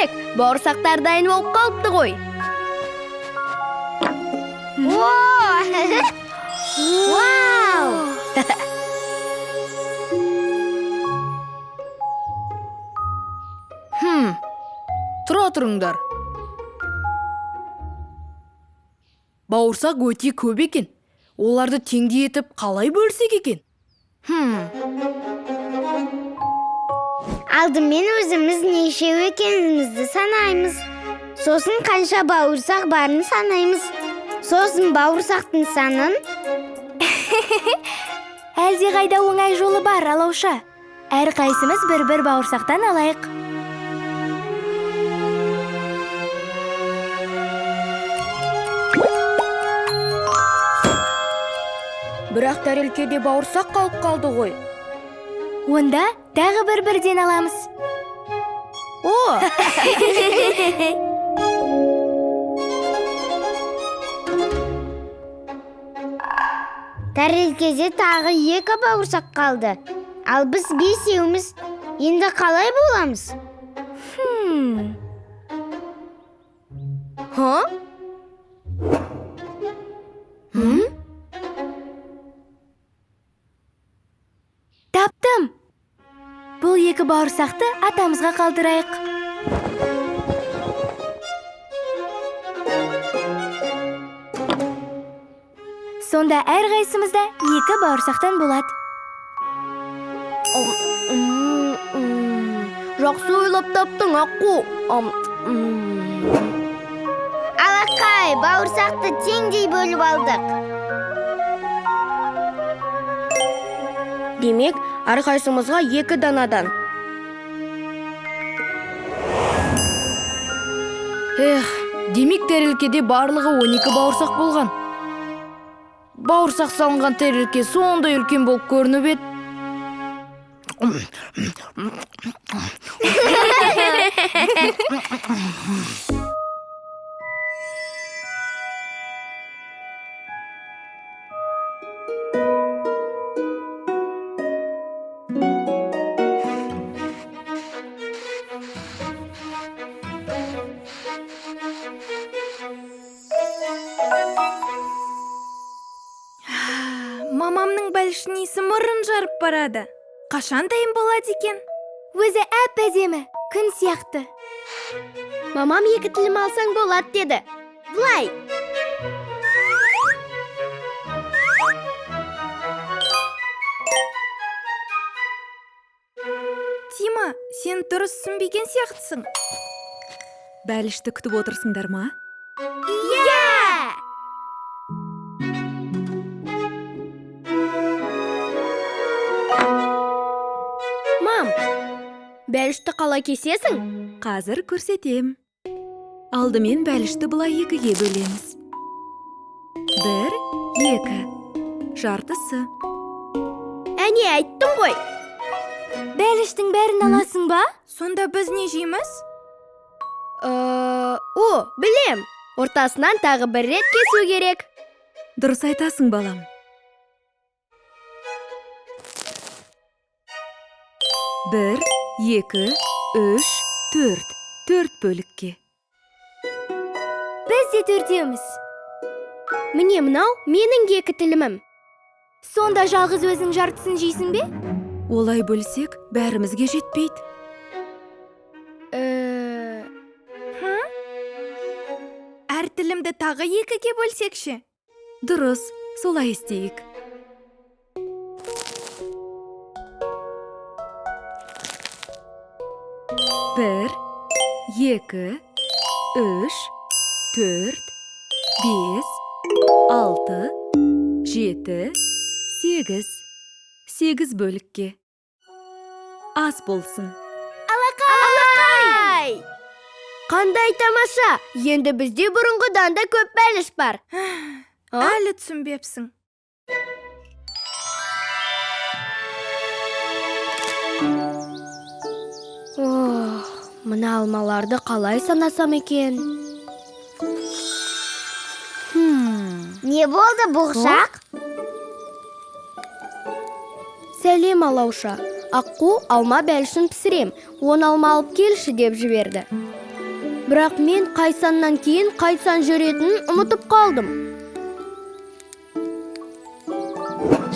демек, бауырсақтар дайын болып қалыпты ғой. Вау! Тұра тұрыңдар. Бауырсақ өте көп екен. Оларды теңдей етіп қалай бөлсек екен? Алдымен өзіміз нешеу екенімізді санаймыз. Сосын қанша бауырсақ барын санаймыз. Сосын бауырсақтың санын. Әлде қайда оңай жолы бар, Алауша. Әр қайсымыз бір бауырсақтан алайық. Бірақ тәрелкеде бауырсақ қалып қалды ғой. Онда тағы бірден аламыз. О! Тәрелкеде тағы 2 бауырсақ қалды. Ал біз 5-еуміз. Енді қалай боламыз? Таптым. Бұл 2 бауырсақты атамызға қалдырайық. Сонда әр қайсымызда 2 бауырсақтан болады. Жақсы ойлап таптың, Аққу. Алақай, бауырсақты теңдей бөліп алдық. Демек, әрқайсымызға 2 данадан. Демек тәрелкеде барлығы 12 бауырсақ болған. Бауырсақ салынған тәрелке сондай үлкен болып көрініп еді. Мамамның бәлішінесі мұрын жарып барады. Қашан дайын болады екен? Өзі әп-әдемі, күн сияқты. Мамам 2 тілім алсаң болады деді. Былай. Тима, сен дұрыс түсінбеген сияқтысың. Бәлішті күтіп отырсыңдар ма? Мам, бәлішті қалай кесесің? Қазір көрсетем. Алдымен бәлішті бұлай 2-ге бөлеміз. 1, 2. Жартысы. Әне, айттым ғой. Бәліштің бәрін аласың ба? Сонда біз не жейміз? Білем. Ортасынан тағы 1 рет кесу керек. Дұрыс айтасың, балам. 1, 2, 3, 4. 4 бөлікке. Біз де 4-еуміз. Міне мынау менің 2 тілімім. Сонда жалғыз өзің жартысын жейсің бе? Олай бөлсек, бәрімізге жетпейді. Әр тілімді тағы 2-ге бөлсекші? Дұрыс, солай істейік. Bir, 2, 3, 4, 5, 6, 7, 8. 8 bölükке. Az bolsun. Алақай! Қандай тамаша! Енді бізде бұрынғыдан да көп бәліш бар. Әлі түсінбепсің. Мына алмаларды қалай санасам екен? Не болды, бұғшақ? Сәлем, Алауша. Аққу алма бәлішін пісірем. 10 алма алып келші деп жіберді. Бірақ мен қайсаннан кейін қайсан жүретінін ұмытып қалдым.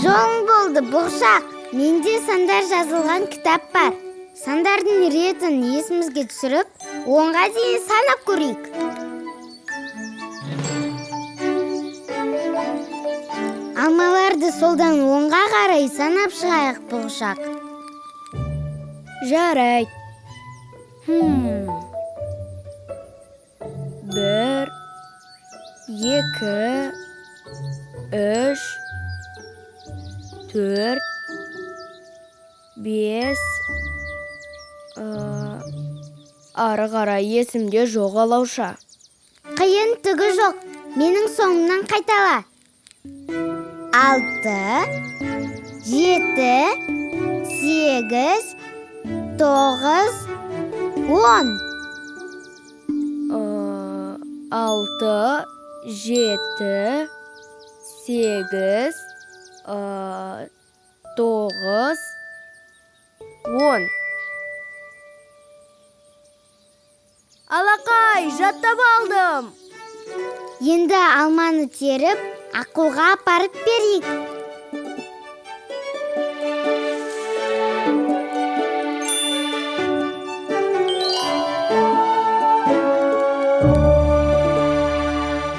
Жолың болды, Бұғшақ. Менде сандар жазылған кітап бар. Сандардың ретін есімізге түсіріп, 10-ға дейін санап көрейік. Алмаларды солдан 10-ға қарай санап шығайық, Бұғшақ. Жарай. 1, 2, 3, 4, 5. Ары қарай есімде жоқ алауша. Қиын түгі жоқ. Менің соңымнан қайтала. 6, 7, 8, 9, 10. 6, 7, 8, 9, 10. Алақай, жаттап алдым. Енді алманы теріп, ақылға апарып берейік.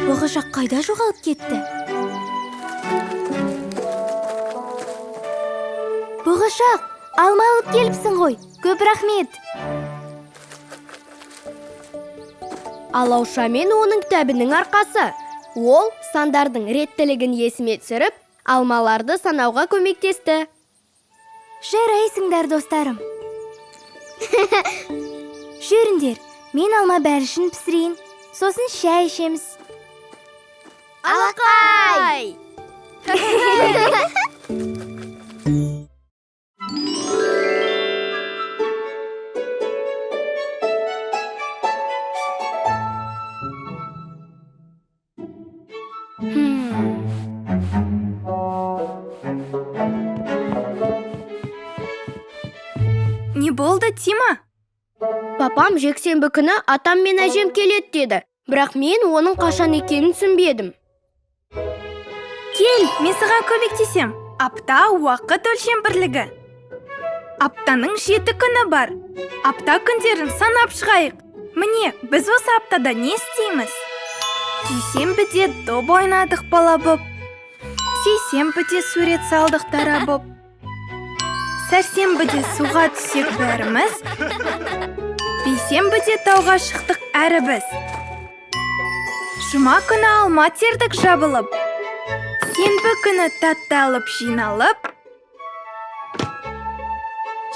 Бұғышақ қайда жоғалып кетті? Бұғышақ, алма алып келіпсің ғой. Көп рахмет. Алауша мен оның кітабының арқасы. Ол сандардың реттілігін есіме түсіріп, алмаларды санауға көмектесті. Жарайсыңдар, достарым. Жүріңдер, мен алма бәрішін пісірейін, сосын шай ішеміз. Алақай! Не болды, Тима? Папам жексенбі күні атам мен әжем келеді деді. Бірақ мен оның қашан екенін түсінбедім. Кел, мен саған көмектесем. Апта уақыт өлшем бірлігі. Аптаның 7 күні бар. Апта күндерін санап шығайық. Міне, біз осы аптада не істейміз? Дүйсенбіде доп ойнадық бала боп. Сейсенбіде сурет салдық дара боп. Сәрсенбіде суға түсек бәріміз. Бейсенбіде тауға шықтық әрі біз. Жұма күні алма тердік жабылып. Сенбі күні тәтті алып жиналып.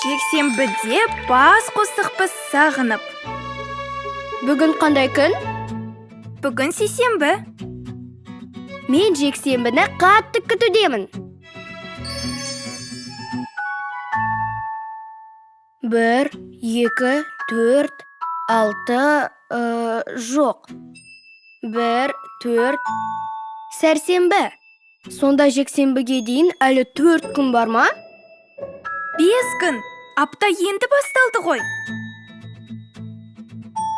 Жексенбіде бас қосықпыз сағынып. Бүгін қандай күн? Бүгін сейсенбі. Мен жексенбіні қатты күтудемін. 1, 2, 4, 6, жоқ. 1, 4, сәрсенбі. Сонда жексенбіге дейін әлі 4 күн бар ма? 5 күн. Апта енді басталды ғой.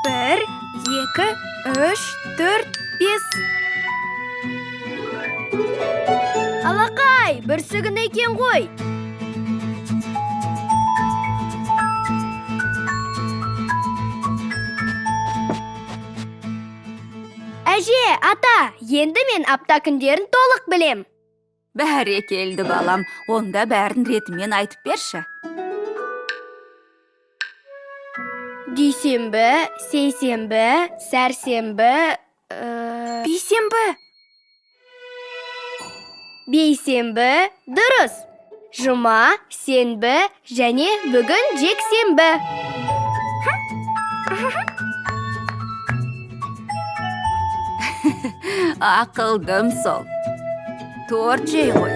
1, 2, 3, 4, 5. Алақай, бүрсігін екен ғой. Әже, ата, енді мен апта күндерін толық білем. Бәрекелді балам, онда бәрін ретімен айтып берші. Дүйсенбі, сейсенбі, сәрсенбі, Бейсенбі. бейсенбі, дұрыс. Жұма, сенбі және бүгін жексенбі. Ақылдым сол. 4 жей ғой.